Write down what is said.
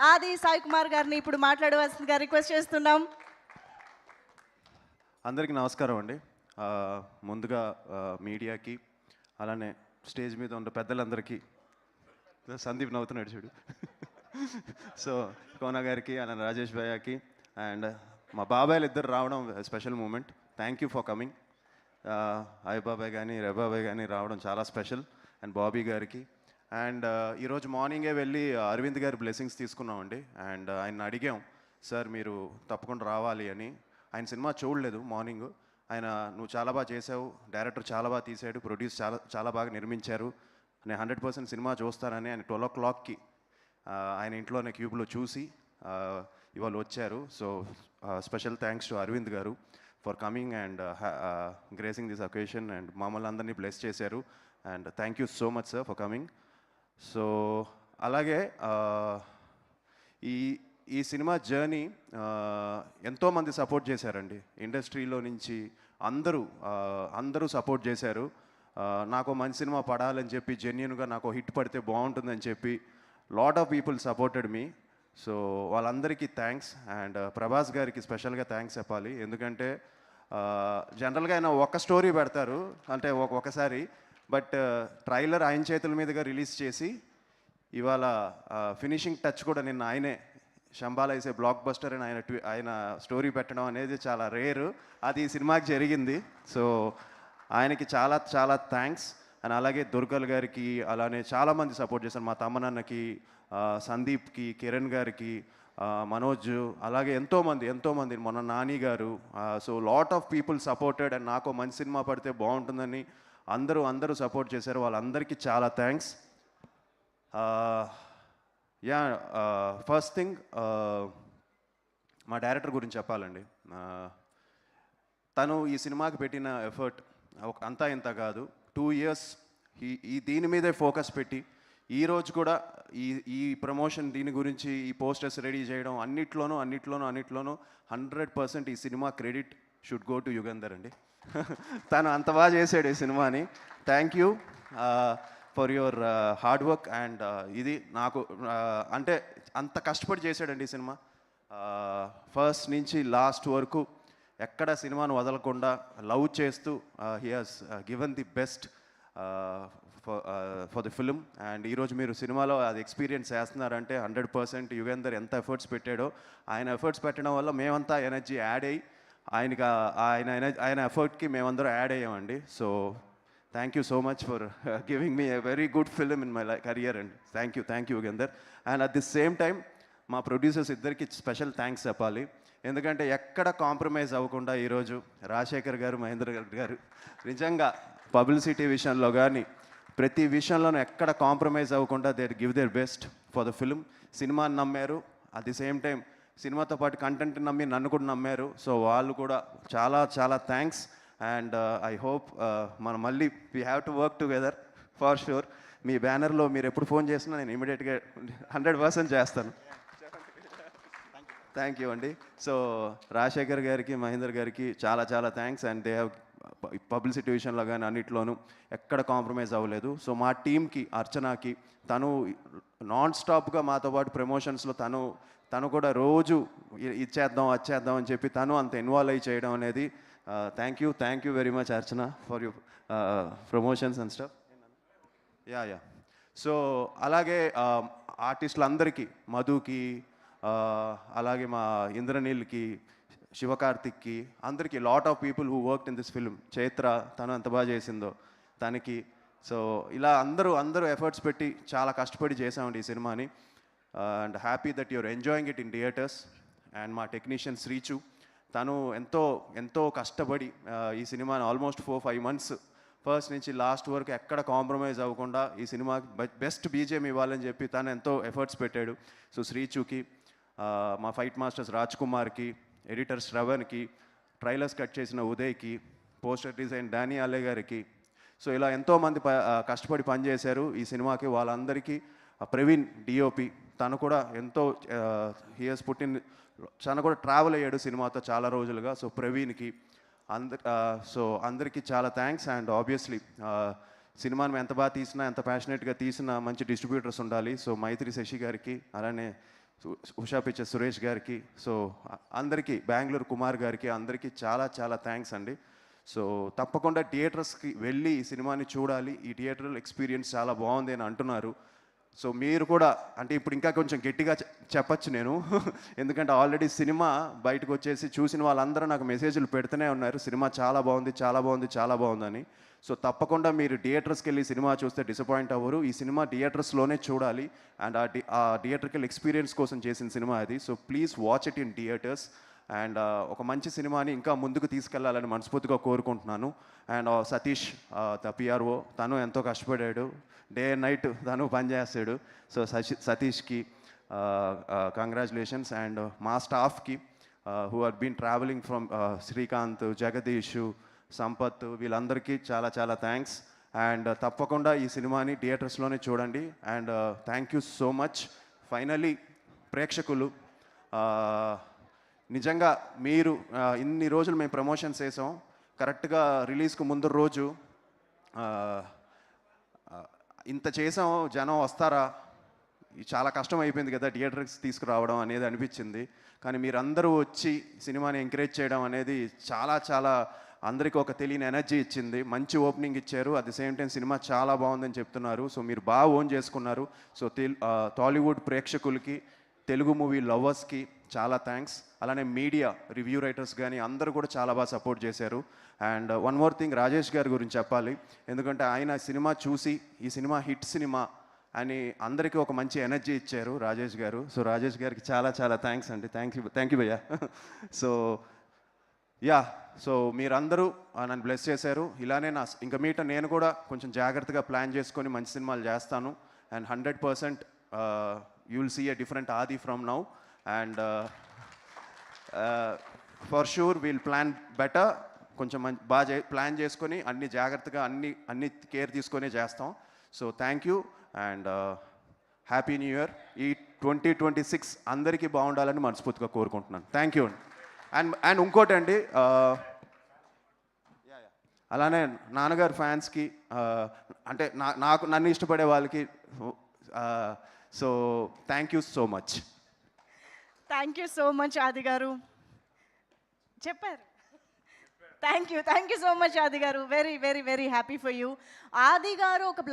ఆది సాయి కుమార్ గారిని ఇప్పుడు మాట్లాడవలసిందిగా రిక్వెస్ట్ చేస్తున్నాం. అందరికీ నమస్కారం అండి. ముందుగా మీడియాకి, అలానే స్టేజ్ మీద ఉన్న పెద్దలందరికీ, సందీప్ నవ్వుతున్నాడు చూడు. సో కోన గారికి, అలానే రాజేష్ భయ్యాకి అండ్ మా బాబాయ్లు ఇద్దరు రావడం special moment. Thank you for coming. అయ్య బాబాయ్ కానీ రబాబాయ్ కానీ రావడం చాలా స్పెషల్. అండ్ బాబీ గారికి అండ్ ఈరోజు మార్నింగే వెళ్ళి అరవింద్ గారి బ్లెస్సింగ్స్ తీసుకున్నామండి. అండ్ ఆయన అడిగాం, సార్ మీరు తప్పకుండా రావాలి అని. ఆయన సినిమా చూడలేదు మార్నింగ్. ఆయన నువ్వు చాలా బాగా చేసావు, డైరెక్టర్ చాలా బాగా తీసాడు, ప్రొడ్యూస్ చాలా చాలా బాగా నిర్మించారు, నేను 100% సినిమా చూస్తానని ఆయన 12 o'clockకి ఆయన ఇంట్లోనే క్యూబ్లో చూసి ఇవాళ వచ్చారు. So special thanks to Aravind garu for coming and gracing this occasion and మమ్మల్ని అందరినీ బ్లెస్ చేశారు. And thank you so much sir for coming. So అలాగే ఈ సినిమా జర్నీ ఎంతోమంది సపోర్ట్ చేశారండి. ఇండస్ట్రీలో నుంచి అందరూ సపోర్ట్ చేశారు. నాకు మంచి సినిమా పడాలని చెప్పి, జెన్యున్గా నాకు హిట్ పడితే బాగుంటుందని చెప్పి lot of people supported me. So వాళ్ళందరికీ థ్యాంక్స్. అండ్ ప్రభాస్ గారికి స్పెషల్గా థ్యాంక్స్ చెప్పాలి. ఎందుకంటే జనరల్గా ఆయన ఒక స్టోరీ పెడతారు అంటే ఒకసారి, బట్ ట్రైలర్ ఆయన చేతుల మీదుగా రిలీజ్ చేసి ఇవాళ ఫినిషింగ్ టచ్ కూడా నిన్న ఆయనే, శంబాల వేసే బ్లాక్ బస్టర్ అని ఆయన స్టోరీ పెట్టడం అనేది చాలా రేరు. అది ఈ సినిమాకి జరిగింది. సో ఆయనకి చాలా చాలా థ్యాంక్స్. అండ్ అలాగే దుర్గల్ గారికి, అలానే చాలామంది సపోర్ట్ చేశారు. మా తమ్మనన్నకి, సందీప్కి, కిరణ్ గారికి, మనోజ్, అలాగే ఎంతోమంది మొన్న నాని గారు. So lot of people supported. And నాకు మంచి సినిమా పడితే బాగుంటుందని అందరూ సపోర్ట్ చేశారు. వాళ్ళందరికీ చాలా థ్యాంక్స్. ఫస్ట్ థింగ్ మా డైరెక్టర్ గురించి చెప్పాలండి. తను ఈ సినిమాకి పెట్టిన ఎఫర్ట్ అంతా ఇంత కాదు. 2 years దీని మీదే ఫోకస్ పెట్టి ఈరోజు కూడా ఈ ప్రమోషన్, దీని గురించి ఈ పోస్టర్స్ రెడీ చేయడం, అన్నిట్లోనూ 100% ఈ cinema credit should go to Yugandhar అండి. తను అంత బాగా చేశాడు ఈ సినిమాని. Thank you for your hard work. And ఇది నాకు అంటే అంత కష్టపడి చేశాడండి ఈ సినిమా. ఫస్ట్ నుంచి లాస్ట్ వరకు ఎక్కడ సినిమాను వదలకుండా లవ్ చేస్తూ he has given the best for the film. And ఈరోజు మీరు సినిమాలో అది ఎక్స్పీరియన్స్ చేస్తున్నారంటే 100% యుగంధర్ ఎంత ఎఫర్ట్స్ పెట్టాడో, ఆయన ఎఫర్ట్స్ పెట్టడం వల్ల మేమంతా ఎనర్జీ యాడ్ అయ్యి ఆయన ఎఫర్ట్కి మేమందరం యాడ్ అయ్యామండి. So thank you so much for giving me a very good film in my career అండి. Thank you Yugandhar. And at the same time మా ప్రొడ్యూసర్స్ ఇద్దరికి స్పెషల్ థ్యాంక్స్ చెప్పాలి. ఎందుకంటే ఎక్కడ కాంప్రమైజ్ అవ్వకుండా ఈరోజు రాజశేఖర్ గారు, మహేంద్ర గారు నిజంగా పబ్లిసిటీ విషయంలో కానీ ప్రతి విషయంలోనూ ఎక్కడ కాంప్రమైజ్ అవ్వకుండా they give their best for the film. సినిమాని నమ్మారు, అట్ ది సేమ్ టైం సినిమాతో పాటు కంటెంట్ నమ్మి నన్ను కూడా నమ్మారు. సో వాళ్ళు కూడా చాలా చాలా థ్యాంక్స్. అండ్ ఐ హోప్ మనం మళ్ళీ we have to work together for sure. మీ బ్యానర్లో మీరు ఎప్పుడు ఫోన్ చేసినా నేను ఇమీడియట్గా 100% చేస్తాను. థ్యాంక్ యూ అండి. సో రాజశేఖర్ గారికి, మహేందర్ గారికి చాలా చాలా thanks. And they have publicity విషయంలో కానీ అన్నిట్లోనూ ఎక్కడ కాంప్రమైజ్ అవ్వలేదు. సో మా టీంకి, అర్చనాకి, తను నాన్ స్టాప్గా మాతో పాటు ప్రమోషన్స్లో తను కూడా రోజు ఇచ్చేద్దాం వచ్చేద్దాం అని చెప్పి తను అంత ఇన్వాల్వ్ అయ్యి చేయడం అనేది thank you very much Archana for you promotions and stuff. Yeah so అలాగే ఆర్టిస్టులందరికీ, మధుకి, అలాగే మా ఇంద్రనీల్కి, శివకార్తిక్కి, అందరికీ lot of people who worked in this film. Chaitra తను ఎంత బాగా చేసిందో తనకి. సో ఇలా అందరూ ఎఫర్ట్స్ పెట్టి చాలా కష్టపడి చేసామండి ఈ సినిమాని. And happy that your enjoying it in theatres. And మా టెక్నీషియన్ శ్రీచు, తను ఎంతో కష్టపడి ఈ సినిమాని ఆల్మోస్ట్ 4-5 months ఫస్ట్ నుంచి లాస్ట్ వరకు ఎక్కడ కాంప్రమైజ్ అవ్వకుండా ఈ సినిమాకి బెస్ట్ బీజిఎం ఇవ్వాలని చెప్పి తను ఎంతో ఎఫర్ట్స్ పెట్టాడు. సో శ్రీచుకి, మా ఫైట్ మాస్టర్స్ రాజ్ కుమార్కి, ఎడిటర్ శ్రవణ్కి, ట్రైలర్స్ కట్ చేసిన ఉదయ్కి, పోస్టర్ డిజైన్ డానీ అలే గారికి. సో ఇలా ఎంతోమంది కష్టపడి పనిచేశారు ఈ సినిమాకి. వాళ్ళందరికీ ప్రవీణ్ డిఓపి, తను కూడా ఎంతో హియర్స్ తను కూడా ట్రావెల్ అయ్యాడు సినిమాతో చాలా రోజులుగా. సో ప్రవీణ్కి అందరికీ చాలా థ్యాంక్స్. అండ్ ఆబ్వియస్లీ సినిమాను ఎంత బాగా తీసినా, ఎంత ప్యాషనెట్గా తీసినా మంచి డిస్ట్రిబ్యూటర్స్ ఉండాలి. సో మైత్రి శశి గారికి, అలానే ఉషా పిక్చర్ సురేష్ గారికి, సో అందరికీ, బెంగళూరు కుమార్ గారికి, అందరికీ చాలా చాలా థ్యాంక్స్ అండి. సో తప్పకుండా థియేటర్స్కి వెళ్ళి ఈ సినిమాని చూడాలి. ఈ థియేటర్ ఎక్స్పీరియన్స్ చాలా బాగుంది అని అంటున్నారు. సో మీరు కూడా, అంటే ఇప్పుడు ఇంకా కొంచెం గట్టిగా చెప్పచ్చు నేను ఎందుకంటే ఆల్రెడీ సినిమా బయటకు వచ్చేసి చూసిన వాళ్ళందరూ నాకు మెసేజ్లు పెడుతూనే ఉన్నారు, సినిమా చాలా బాగుంది, చాలా బాగుంది, చాలా బాగుందని. సో తప్పకుండా మీరు థియేటర్స్కి వెళ్ళి సినిమా చూస్తే డిసప్పాయింట్ అవ్వరు. ఈ సినిమా థియేటర్స్లోనే చూడాలి. అండ్ ఆ థియేటర్కి ఎక్స్పీరియన్స్ కోసం చేసిన సినిమా అది. So please watch it in theatres. And ఒక మంచి సినిమాని ఇంకా ముందుకు తీసుకెళ్లాలని మనస్ఫూర్తిగా కోరుకుంటున్నాను. అండ్ సతీష్ ద పిఆర్ఓ, తను ఎంతో కష్టపడాడు, డే అండ్ నైట్ తను పనిచేస్తాడు. So సతీష్కి congratulations. అండ్ మా స్టాఫ్కి who are been travelling from Srikanth, Jagadish, Sampath, వీళ్ళందరికీ చాలా చాలా థ్యాంక్స్. అండ్ తప్పకుండా ఈ సినిమాని థియేటర్స్లోనే చూడండి. And thank you so much. Finally ప్రేక్షకులు, నిజంగా మీరు ఇన్ని రోజులు మేము ప్రమోషన్స్ చేసాం, కరెక్ట్గా రిలీజ్కు ముందు రోజు ఇంత చేసాం, జనం వస్తారా, చాలా కష్టం అయిపోయింది కదా థియేటర్స్ తీసుకురావడం అనేది అనిపించింది. కానీ మీరందరూ వచ్చి సినిమాని ఎంకరేజ్ చేయడం అనేది చాలా చాలా అందరికీ ఒక తెలియని ఎనర్జీ ఇచ్చింది. మంచి ఓపెనింగ్ ఇచ్చారు, at the same time cinema చాలా బాగుందని చెప్తున్నారు. సో మీరు బాగా ఓన్ చేసుకున్నారు. సో టాలీవుడ్ ప్రేక్షకులకి, తెలుగు మూవీ లవర్స్కి చాలా థ్యాంక్స్. అలానే మీడియా, రివ్యూ రైటర్స్ కానీ అందరూ కూడా చాలా బాగా సపోర్ట్ చేశారు. And one more thing, Rajesh గారి గురించి చెప్పాలి. ఎందుకంటే ఆయన సినిమా చూసి ఈ సినిమా హిట్ సినిమా అని అందరికీ ఒక మంచి ఎనర్జీ ఇచ్చారు రాజేష్ గారు. సో రాజేష్ గారికి చాలా చాలా థ్యాంక్స్ అండి. థ్యాంక్ యూ భయ్యా. సో యా, సో మీరందరూ నన్ను బ్లెస్ చేశారు. ఇలానే ఇంకా మీట నేను కూడా కొంచెం జాగ్రత్తగా ప్లాన్ చేసుకొని మంచి సినిమాలు చేస్తాను. And 100% you will see a different Aadi from now. And for sure will plan better. కొంచెం బాగా ప్లాన్ చేసుకొని అన్ని జాగ్రత్తగా అన్ని కేర్ తీసుకొని చేస్తాం. So thank you and happy new year. ఈ 2026 అందరికీ బాగుండాలని మనస్ఫూర్తిగా కోరుకుంటున్నాను. Thank you. అండ్ ఇంకోటి అండి, అలానే నాన్నగారు ఫ్యాన్స్కి, అంటే నన్ను ఇష్టపడే వాళ్ళకి, so thank you so much. Thank you so much ఆది గారు. చెప్పారు. థ్యాంక్ యూ సో మచ్ ఆది గారు. Very very very happy for you. ఆది గారు ఒక